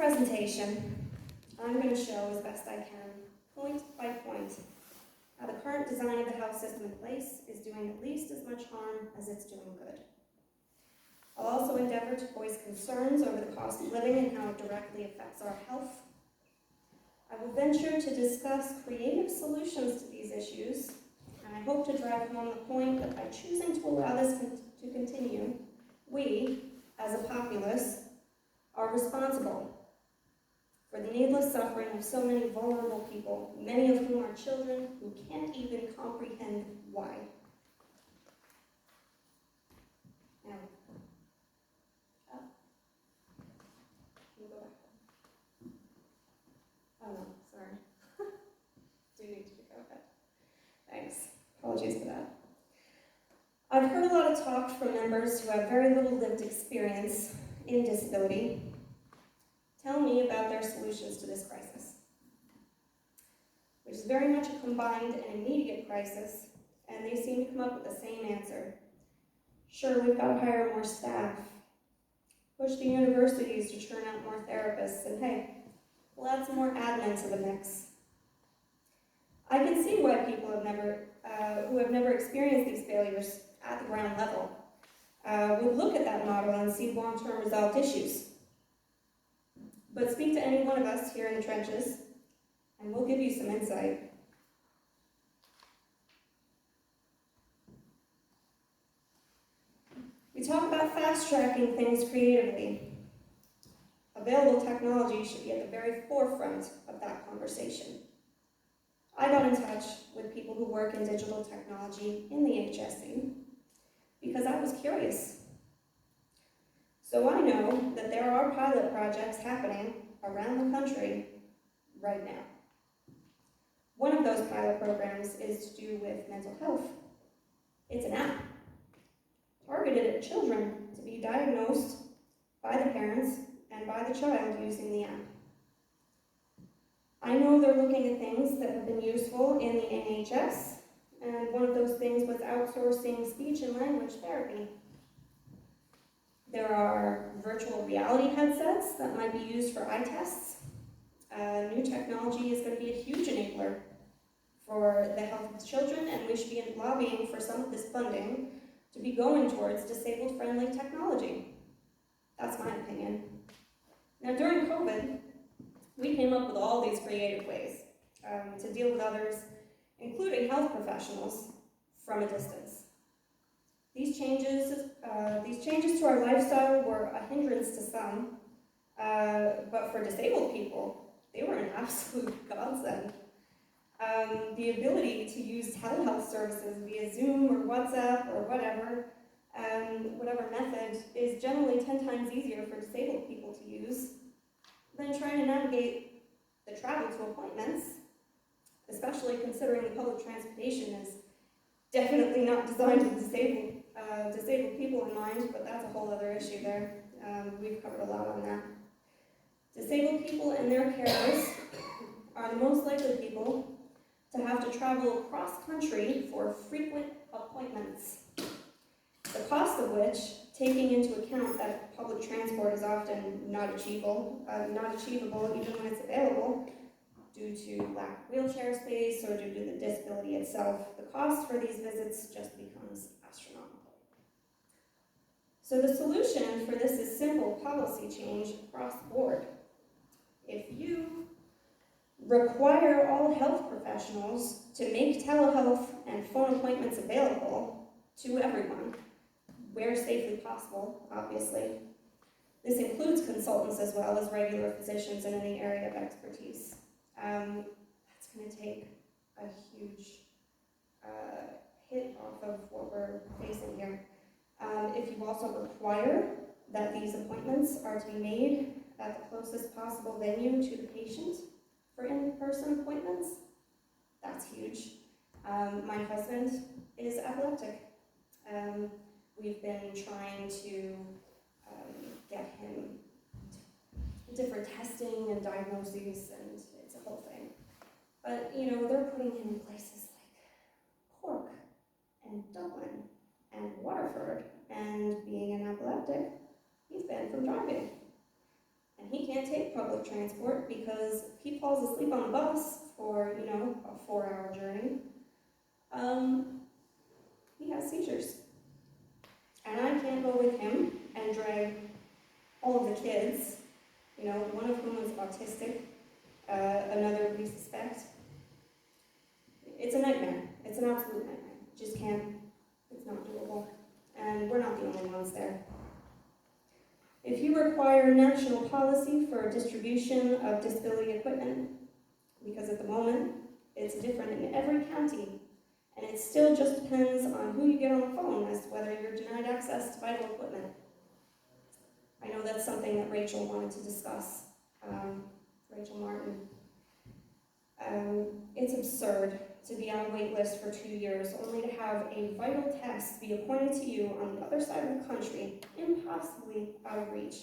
presentation, I'm going to show as best I can, point by point, how the current design of the health system in place is doing at least as much harm as it's doing good. I'll also endeavor to voice concerns over the cost of living and how it directly affects our health. I will venture to discuss creative solutions to these issues, and I hope to drive home the point that by choosing to allow this to continue, we, as a populace, are responsible for the needless suffering of so many vulnerable people, many of whom are children who can't even comprehend why. Now, can you go back? Oh no, sorry. Do need to go ahead. Thanks. Apologies for that. I've heard a lot of talk from members who have very little lived experience in disability tell me about their solutions to this crisis, which is very much a combined and immediate crisis, and they seem to come up with the same answer. Sure, we've got to hire more staff, push the universities to churn out more therapists, and hey, we'll add some more admin to the mix. I can see why people who have never experienced these failures at the ground level would look at that model and see long-term resolved issues. But speak to any one of us here in the trenches, and we'll give you some insight. We talk about fast-tracking things creatively. Available technology should be at the very forefront of that conversation. I got in touch with people who work in digital technology in the HSC because I was curious. So I know that there are pilot projects happening around the country right now. One of those pilot programs is to do with mental health. It's an app targeted at children to be diagnosed by the parents and by the child using the app. I know they're looking at things that have been useful in the NHS, and one of those things was outsourcing speech and language therapy. There are virtual reality headsets that might be used for eye tests. New technology is going to be a huge enabler for the health of children, and we should be lobbying for some of this funding to be going towards disabled-friendly technology. That's my opinion. Now, during COVID, we came up with all these creative ways to deal with others, including health professionals, from a distance. These changes to our lifestyle were a hindrance to some, but for disabled people, they were an absolute godsend. The ability to use telehealth services via Zoom or WhatsApp or whatever method is generally 10 times easier for disabled people to use than trying to navigate the travel to appointments, especially considering the public transportation is definitely not designed with disabled people in mind, but that's a whole other issue there. We've covered a lot on that. Disabled people and their carers are the most likely people to have to travel across country for frequent appointments, the cost of which, taking into account that public transport is often not achievable even when it's available, due to lack of wheelchair space or due to the disability itself, the cost for these visits just becomes astronomical. So the solution for this is simple policy change across the board. If you require all health professionals to make telehealth and phone appointments available to everyone, where safely possible, obviously. This includes consultants as well as regular physicians in any area of expertise. That's going to take a huge hit off of what we're facing here. If you also require that these appointments are to be made at the closest possible venue to the patient for in-person appointments, that's huge. My husband is epileptic. We've been trying to get him different testing and diagnoses, and it's a whole thing. But, they're putting him in places like Cork and Dublin and Waterford, and being an epileptic, he's banned from driving. and he can't take public transport because he falls asleep on the bus for, a 4-hour journey, he has seizures. And I can't go with him and drag all of the kids, one of whom is autistic, another we suspect. It's a nightmare. It's an absolute nightmare. Just can't, it's not doable. And we're not the only ones there. If you require national policy for distribution of disability equipment, because at the moment it's different in every county, and it still just depends on who you get on the phone as to whether you're denied access to vital equipment. I know that's something that Rachel wanted to discuss, Rachel Martin. It's absurd to be on a wait list for 2 years only to have a vital test be appointed to you on the other side of the country, impossibly out of reach,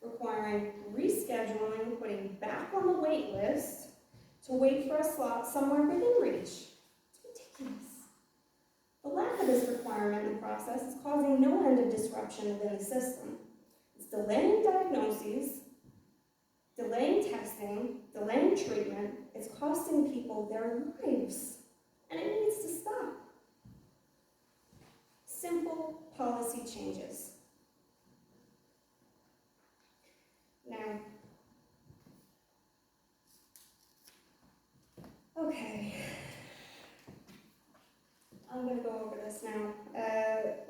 requiring rescheduling, putting back on the wait list to wait for a slot somewhere within reach. It's ridiculous. The lack of this requirement in the process is causing no end of disruption within the system. It's delaying diagnoses, delaying testing, delaying treatment. It's costing people their lives, and it needs to stop. Simple policy changes. Now, okay, I'm going to go over this now.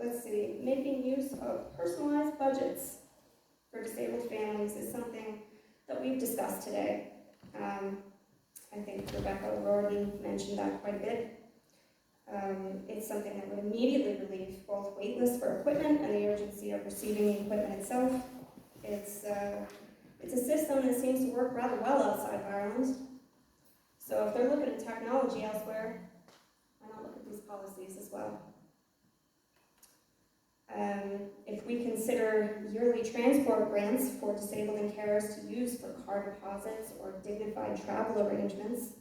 Let's see, making use of personalized budgets for disabled families is something that we've discussed today. I think Rebecca already mentioned that quite a bit. It's something that would immediately relieve both wait lists for equipment and the urgency of receiving the equipment itself. It's a system that seems to work rather well outside of Ireland. So if they're looking at technology elsewhere, why not look at these policies as well? If we consider yearly transport grants for disabled and carers to use for car deposits or dignified travel arrangements,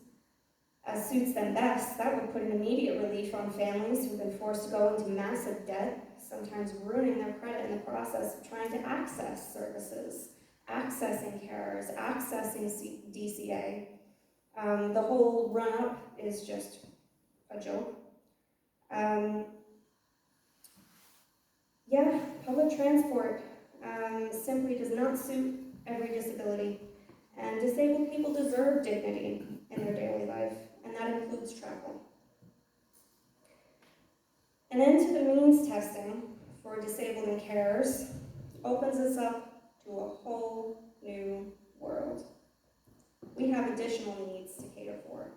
as suits them best, that would put an immediate relief on families who've been forced to go into massive debt, sometimes ruining their credit in the process of trying to access services, accessing carers, accessing DCA. The whole run-up is just a joke. Public transport simply does not suit every disability, and disabled people deserve dignity in their daily life, and that includes travel. An end to the means testing for disabled and carers opens us up to a whole new world. We have additional needs to cater for,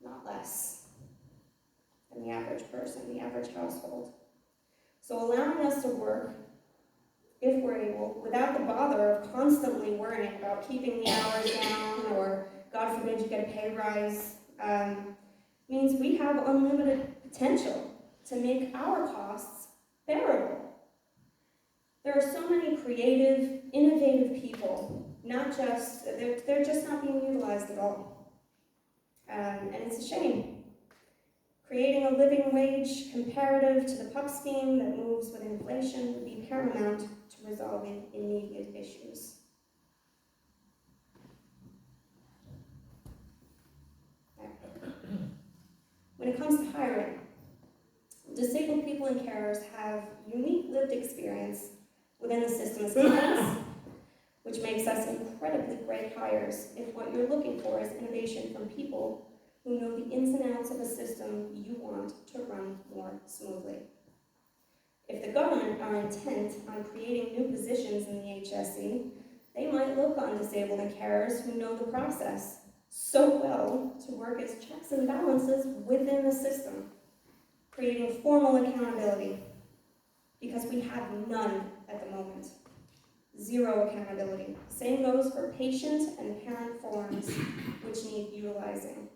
not less, than the average person, the average household. So allowing us to work, if we're able, without the bother of constantly worrying about keeping the hours down or, God forbid, you get a pay rise, means we have unlimited potential to make our costs bearable. There are so many creative, innovative people, they're just not being utilized at all. And it's a shame. Creating a living wage comparative to the PUP scheme that moves with inflation would be paramount to resolving immediate issues. When it comes to hiring, disabled people and carers have unique lived experience within the system as clients, which makes us incredibly great hires if what you're looking for is innovation from people who know the ins and outs of a system you want to run more smoothly. If the government are intent on creating new positions in the HSE, they might look on disabled and carers who know the process so well to work as checks and balances within the system, creating formal accountability, because we have none at the moment. Zero accountability. Same goes for patient and parent forms, which need utilizing.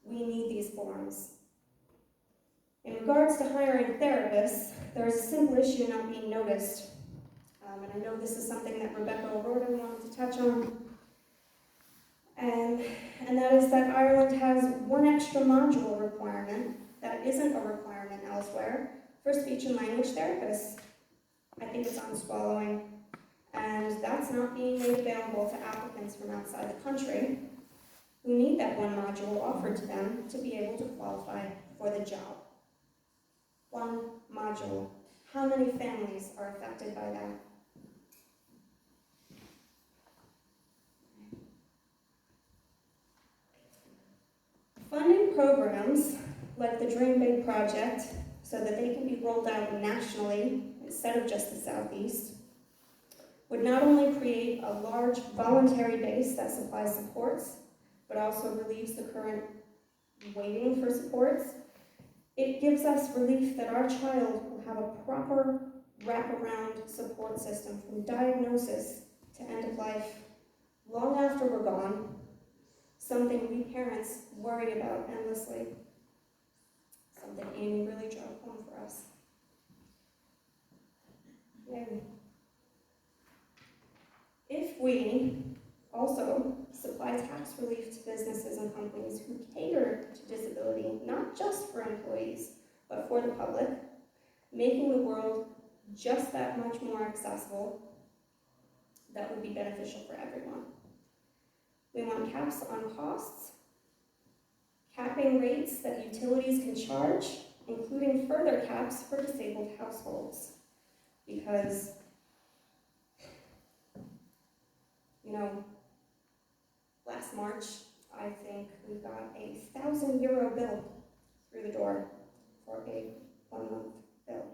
We need these forms. In regards to hiring therapists, there is a simple issue not being noticed. And I know this is something that Rebecca O'Rourke wanted to touch on. And that is that Ireland has one extra module requirement that isn't a requirement elsewhere for speech and language therapists. I think it's on swallowing. And that's not being made available to applicants from outside the country who need that one module offered to them to be able to qualify for the job. One module. How many families are affected by that? Funding programs like the Dream Big project so that they can be rolled out nationally instead of just the Southeast would not only create a large voluntary base that supplies supports, but also relieves the current waiting for supports. It gives us relief that our child will have a proper wraparound support system from diagnosis to end of life long after we're gone, something we parents worry about endlessly, something Amy really drove home for us. Maybe. If we also supply tax relief to businesses and companies who cater to disability, not just for employees, but for the public, making the world just that much more accessible, that would be beneficial for everyone. We want caps on costs, capping rates that utilities can charge, including further caps for disabled households. Because, last March, I think we got a €1,000 bill through the door for a 1-month bill.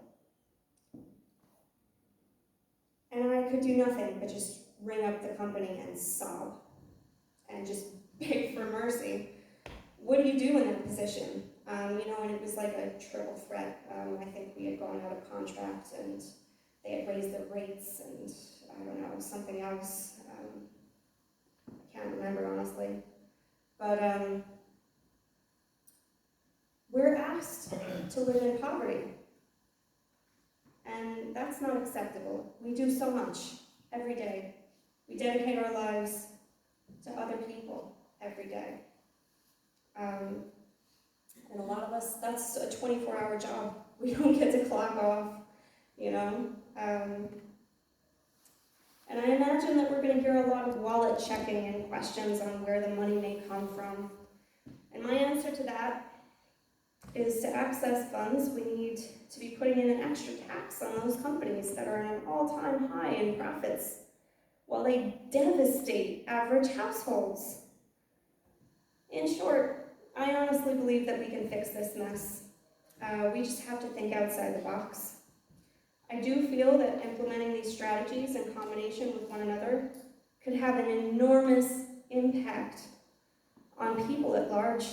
And I could do nothing but just ring up the company and sob and just beg for mercy. What do you do in that position? And it was like a triple threat. I think we had gone out of contract and they had raised their rates and I don't know, something else. I can't remember honestly. But we're asked to live in poverty. And that's not acceptable. We do so much every day. We dedicate our lives to other people every day. And a lot of us, that's a 24-hour job. We don't get to clock off, And I imagine that we're going to hear a lot of wallet checking and questions on where the money may come from. And my answer to that is to access funds, we need to be putting in an extra tax on those companies that are at an all-time high in profits, while they devastate average households. In short, I honestly believe that we can fix this mess. We just have to think outside the box. I do feel that implementing these strategies in combination with one another could have an enormous impact on people at large.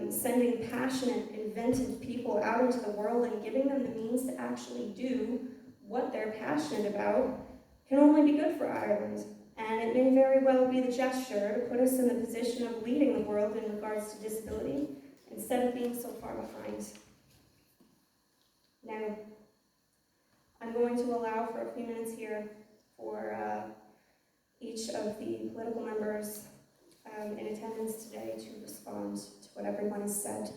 Sending passionate, inventive people out into the world and giving them the means to actually do what they're passionate about can only be good for Ireland. And it may very well be the gesture to put us in the position of leading the world in regards to disability instead of being so far behind. Now, I'm going to allow for a few minutes here for each of the political members in attendance today to respond to what everyone has said.